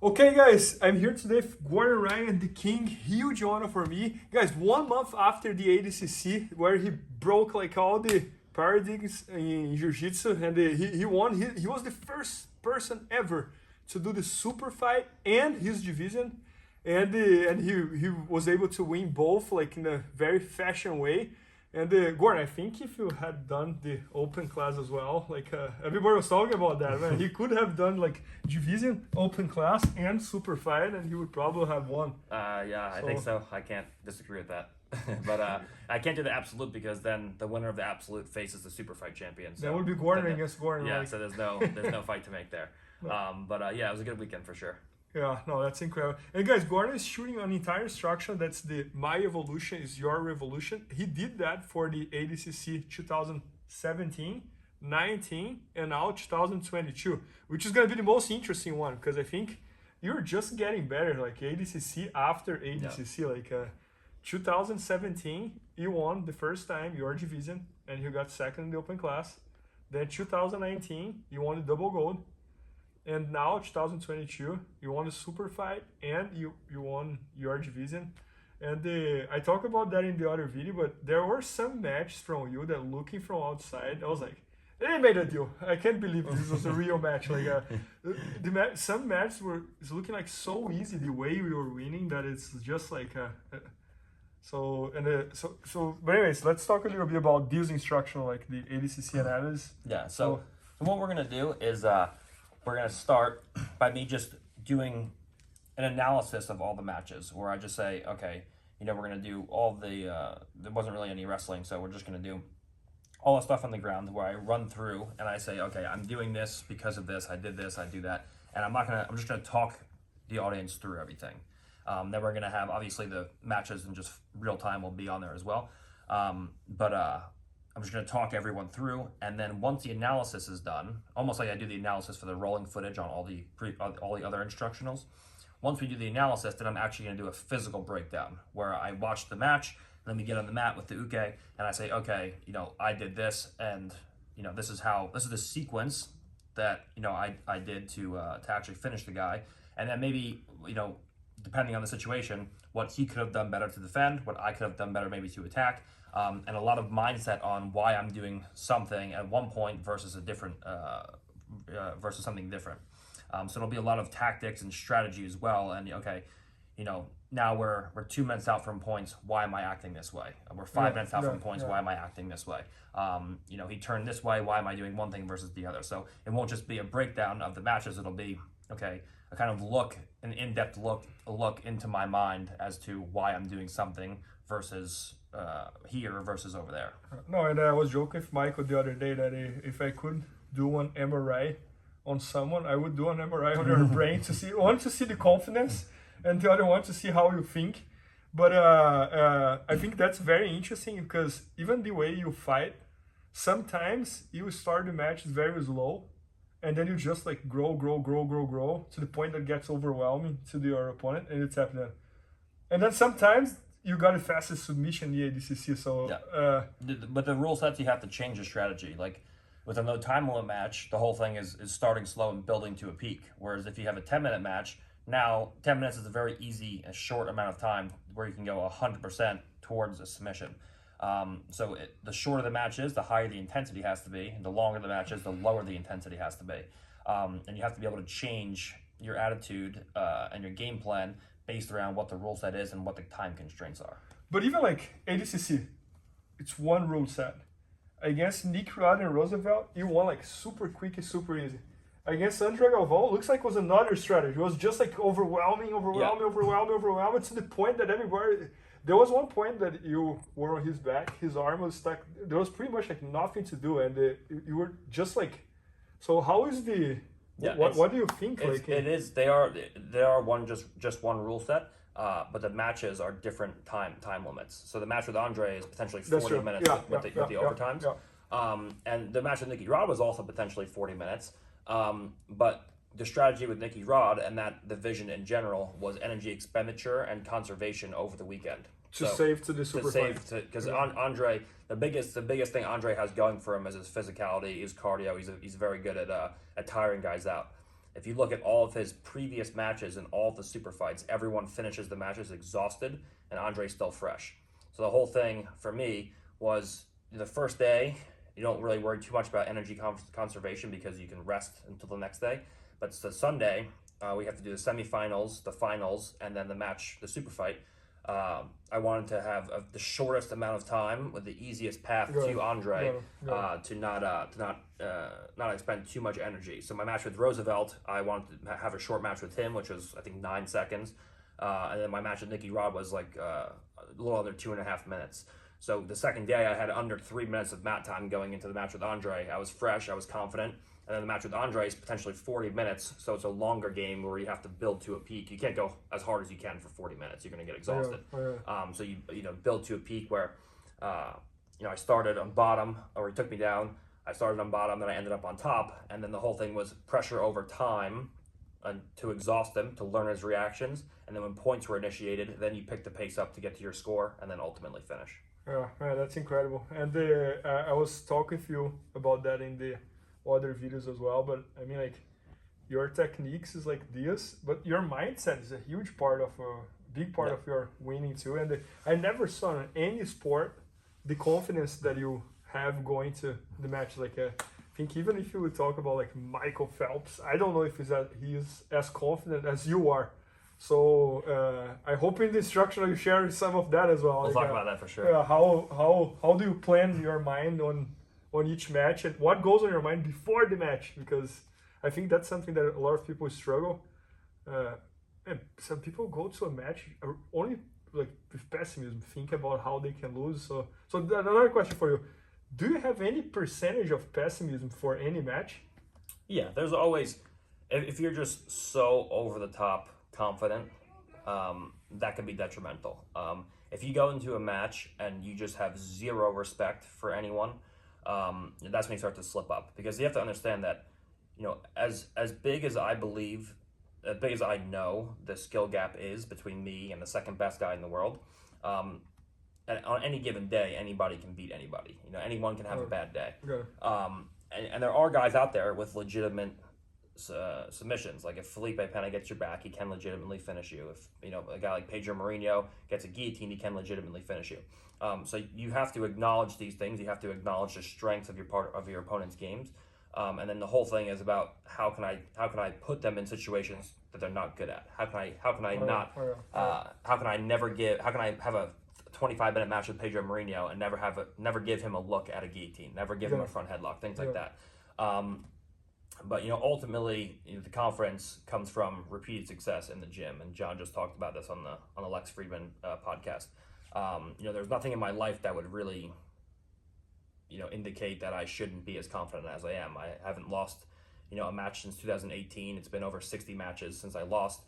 Okay, guys, I'm here today with Gordon Ryan, the king. Huge honor for me. Guys, 1 month after the ADCC, where he broke like all the paradigms in Jiu-Jitsu, and he won. He was the first person ever to do the super fight and his division, and he was able to win both like in a very fashion way. And Gordon, I think if you had done the open class as well, like everybody was talking about that, man, he could have done like division, open class, and super fight, and he would probably have won. Yeah, I think so. I can't disagree with that. But I can't do the absolute because then the winner of the absolute faces the super fight champion. So that would be Gordon against Gordon. Yeah, like. so there's no fight to make there. But yeah, it was a good weekend for sure. Yeah, no, that's incredible. And guys, Gordon is shooting an entire instruction that's the My Evolution is Your Revolution. He did that for the ADCC 2017, 19, and now 2022, which is going to be the most interesting one because I think you're just getting better. Like ADCC after ADCC, yeah. Like 2017, you won the first time your division and you got second in the open class. Then 2019, you won the double gold. And now, 2022, you won the super fight and you won your division. And I talked about that in the other video, but there were some matches from you that looking from outside, I was like, they made a deal. I can't believe this was a real match. Like some matches it's looking like so easy the way we were winning that it's just like so. But anyways, let's talk a little bit about this instructional, like the ADCC analysis. Yeah. So what we're gonna do is we're going to start by me just doing an analysis of all the matches where I just say, okay, we're going to do all the, there wasn't really any wrestling, so we're just going to do all the stuff on the ground where I run through and I say, okay, I'm doing this because of this, I did this, I do that. And I'm just going to talk the audience through everything. Then we're going to have, obviously, the matches in just real time will be on there as well. I'm just going to talk everyone through, and then once the analysis is done, almost like I do the analysis for the rolling footage on all the other instructionals. Once we do the analysis, then I'm actually going to do a physical breakdown where I watch the match, and then we get on the mat with the uke, and I say, okay, I did this, and this is the sequence that I did to actually finish the guy, and then maybe depending on the situation, what he could have done better to defend, what I could have done better maybe to attack. And a lot of mindset on why I'm doing something at one point versus a different versus something different. So it'll be a lot of tactics and strategy as well. And okay, now we're 2 minutes out from points. Why am I acting this way? We're 5 minutes out from points. Why am I acting this way? He turned this way. Why am I doing one thing versus the other? So it won't just be a breakdown of the matches. It'll be okay, a kind of an in-depth look into my mind as to why I'm doing something versus here versus over there. No, and I was joking with Michael the other day that if I could do an MRI on someone, I would do an MRI on your brain to see the confidence, and the other one to see how you think. But I think that's very interesting because even the way you fight, sometimes you start the match very slow, and then you just like grow to the point that gets overwhelming to your opponent, and it's happening. And then sometimes you got the fastest submission in the ADCC, so... Yeah. But the rule sets, you have to change the strategy. Like, with a no time limit match, the whole thing is starting slow and building to a peak. Whereas if you have a 10-minute match, now 10 minutes is a very easy, a short amount of time where you can go 100% towards a submission. The shorter the match is, the higher the intensity has to be. And the longer the match is, the lower the intensity has to be. And you have to be able to change your attitude and your game plan based around what the rule set is and what the time constraints are. But even like ADCC, it's one rule set. Against Nick Rod and Roosevelt, you won like super quick and super easy. Against Andre Galvão, looks like it was another strategy. It was just like overwhelming to the point that everybody... There was one point that you were on his back, his arm was stuck. There was pretty much like nothing to do, and you were just like... So how is the... Yeah, what do you think? It is. They are just one rule set, but the matches are different time limits. So the match with Andre is potentially 40 minutes with the overtimes, and the match with Nicky Rod was also potentially 40 minutes. But the strategy with Nicky Rod and that division in general was energy expenditure and conservation over the weekend. Save to the super fight. Because Andre, the biggest thing Andre has going for him is his physicality, his cardio. He's very good at tiring guys out. if you look at all of his previous matches and all of the super fights, everyone finishes the matches exhausted, and Andre's still fresh. So the whole thing for me was the first day, you don't really worry too much about energy conservation because you can rest until the next day. But it's the Sunday, we have to do the semifinals, the finals, and then the match, the super fight. I wanted to have the shortest amount of time with the easiest path to Andre to not expend too much energy. So my match with Roosevelt, I wanted to have a short match with him, which was I think 9 seconds, and then my match with Nicky Rod was like a little under 2.5 minutes. So the second day I had under 3 minutes of mat time going into the match with Andre. I was fresh, I was confident. And then the match with Andre is potentially 40 minutes, so it's a longer game where you have to build to a peak. You can't go as hard as you can for 40 minutes. You're going to get exhausted. So you build to a peak where, I started on bottom, or he took me down. I started on bottom, then I ended up on top, and then the whole thing was pressure over time to exhaust him, to learn his reactions, and then when points were initiated, then you pick the pace up to get to your score, and then ultimately finish. Yeah, that's incredible. And I was talking with you about that in the other videos as well, but I mean, like, your techniques is like this, but your mindset is a huge part of big part of your winning too. And I never saw in any sport the confidence that you have going to the match. Like I think even if you would talk about like Michael Phelps, I don't know if he's as confident as you are. So I hope in the instructional you share some of that as well. We'll talk about that for sure. How do you plan your mind on each match, and what goes on your mind before the match? Because I think that's something that a lot of people struggle. And some people go to a match only like with pessimism, think about how they can lose. So another question for you: do you have any percentage of pessimism for any match? Yeah, there's always, if you're just so over the top confident, that can be detrimental. If you go into a match and you just have zero respect for anyone, that's when you start to slip up, because you have to understand that, as big as I believe, as big as I know the skill gap is between me and the second best guy in the world, and on any given day, anybody can beat anybody. Anyone can have a bad day. And there are guys out there with legitimate submissions. Like if Felipe Pena gets your back, he can legitimately finish you. If a guy like Pedro Mourinho gets a guillotine, he can legitimately finish you. So you have to acknowledge these things. You have to acknowledge the strength of your opponent's games, and then the whole thing is about how can I put them in situations that they're not good at. How can I have a 25-minute match with Pedro Mourinho and never give him a look at a guillotine, never give him a front headlock, things like that. But ultimately, the confidence comes from repeated success in the gym, and John just talked about this on the Lex Friedman podcast. There's nothing in my life that would really, indicate that I shouldn't be as confident as I am. I haven't lost, a match since 2018. It's been over 60 matches since I lost.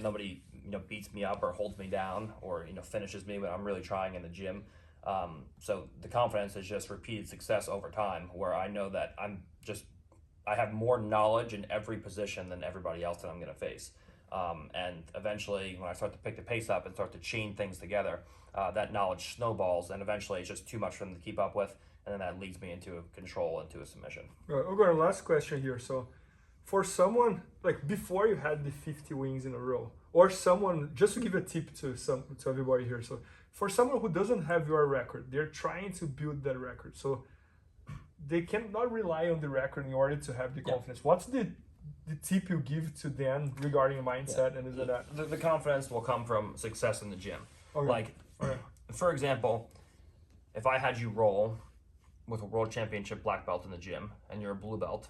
Nobody, beats me up or holds me down or, finishes me when I'm really trying in the gym. So the confidence is just repeated success over time, where I know that I have more knowledge in every position than everybody else that I'm going to face. And eventually, when I start to pick the pace up and start to chain things together, that knowledge snowballs, and eventually it's just too much for them to keep up with, and then that leads me into a control, into a submission. Okay, last question here. So for someone, like before you had the 50 wins in a row, or someone, just to give a tip to everybody here. So for someone who doesn't have your record, they're trying to build that record. So they cannot rely on the record in order to have the confidence. What's the tip you give to them regarding mindset and that? The confidence will come from success in the gym. Okay. For example, if I had you roll with a world championship black belt in the gym and you're a blue belt,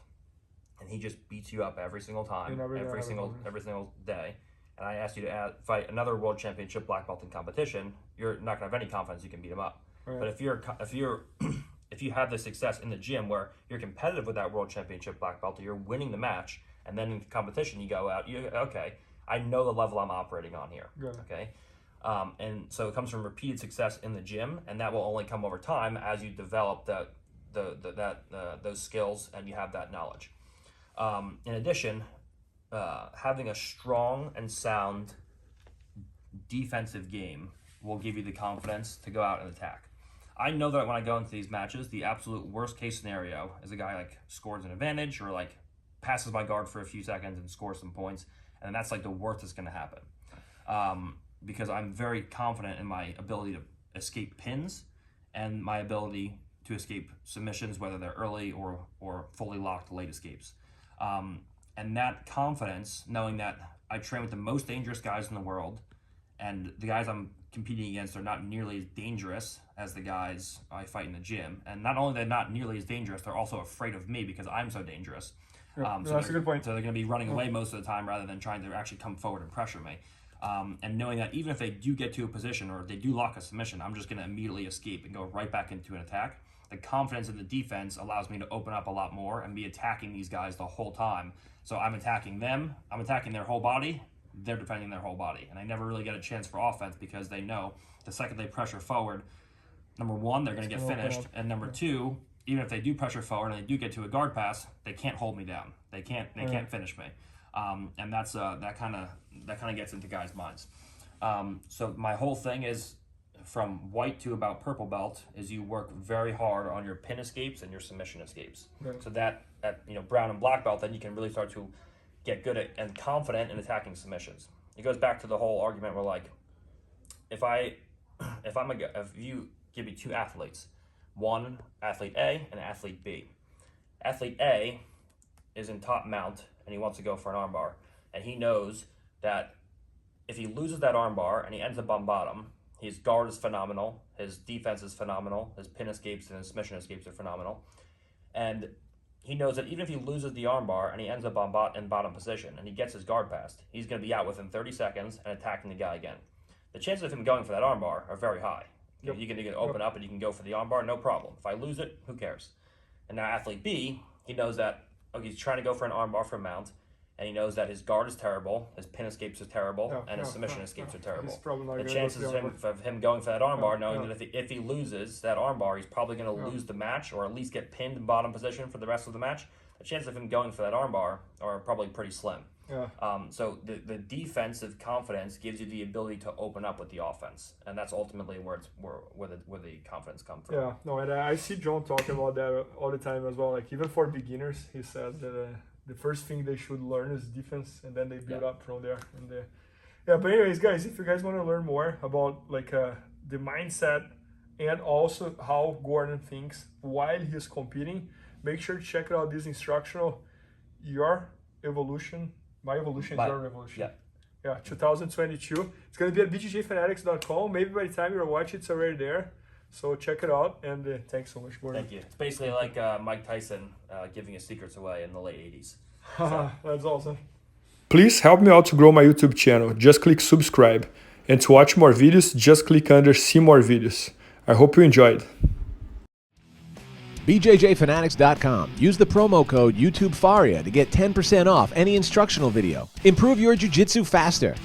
and he just beats you up every single time, every single day, and I asked you to fight another world championship black belt in competition, you're not gonna have any confidence you can beat him up. Right. But if you have the success in the gym where you're competitive with that world championship black belt, or you're winning the match, and then in competition you go out, I know the level I'm operating on here. Yeah. Okay. And so it comes from repeated success in the gym, and that will only come over time as you develop those skills and you have that knowledge. In addition, having a strong and sound defensive game will give you the confidence to go out and attack. I know that when I go into these matches, the absolute worst case scenario is a guy like scores an advantage or like passes my guard for a few seconds and scores some points, and that's like the worst that's going to happen. Because I'm very confident in my ability to escape pins and my ability to escape submissions, whether they're early or fully locked late escapes. And that confidence, knowing that I train with the most dangerous guys in the world, and the guys I'm competing against are not nearly as dangerous as the guys I fight in the gym. And not only they're not nearly as dangerous, they're also afraid of me because I'm so dangerous. So that's a good point. So they're going to be running away most of the time rather than trying to actually come forward and pressure me. And knowing that even if they do get to a position or they do lock a submission, I'm just going to immediately escape and go right back into an attack. The confidence in the defense allows me to open up a lot more and be attacking these guys the whole time. So I'm attacking them, I'm attacking their whole body, they're defending their whole body. And I never really get a chance for offense because they know the second they pressure forward, number one, they're going to get finished. And number two, even if they do pressure forward and they do get to a guard pass, they can't hold me down. They can't finish me. And that's that kind of gets into guys' minds. So my whole thing is, from white to about purple belt, is you work very hard on your pin escapes and your submission escapes. Right. So that at brown and black belt, then you can really start to get good at and confident in attacking submissions. It goes back to the whole argument where, like, if you give me two athletes, one athlete A and athlete B. Athlete A is in top mount and he wants to go for an armbar, and he knows that if he loses that armbar and he ends up on bottom, his guard is phenomenal, his defense is phenomenal, his pin escapes and his submission escapes are phenomenal, and he knows that even if he loses the armbar and he ends up on bottom position and he gets his guard passed, he's going to be out within 30 seconds and attacking the guy again. The chances of him going for that armbar are very high. Yep. You can open up and you can go for the armbar, no problem. If I lose it, who cares? And now athlete B, he knows that he's trying to go for an armbar for a mount, and he knows that his guard is terrible, his pin escapes are terrible, and his submission escapes are terrible. The chances of him going for that armbar, knowing that if he loses that armbar, he's probably going to lose the match or at least get pinned in bottom position for the rest of the match. The chances of him going for that armbar are probably pretty slim. Yeah. So the defensive confidence gives you the ability to open up with the offense, and that's ultimately where the confidence comes from. Yeah, no, and I see John talking about that all the time as well. Like, even for beginners, he says that the first thing they should learn is defense, and then they build up from there. Yeah, but anyways, guys, if you guys want to learn more about the mindset and also how Gordon thinks while he's competing, make sure to check out this instructional, Your Evolution. My evolution is your revolution. Yeah, 2022. It's going to be at BJJFanatics.com. Maybe by the time you're watching, it's already there. So check it out, and thanks so much, Gordon. Thank you. It's basically like Mike Tyson giving his secrets away in the late 80s. So. That's awesome. Please help me out to grow my YouTube channel. Just click subscribe. And to watch more videos, just click under see more videos. I hope you enjoyed. BJJFanatics.com. Use the promo code YouTubeFaria to get 10% off any instructional video. Improve your jiu-jitsu faster.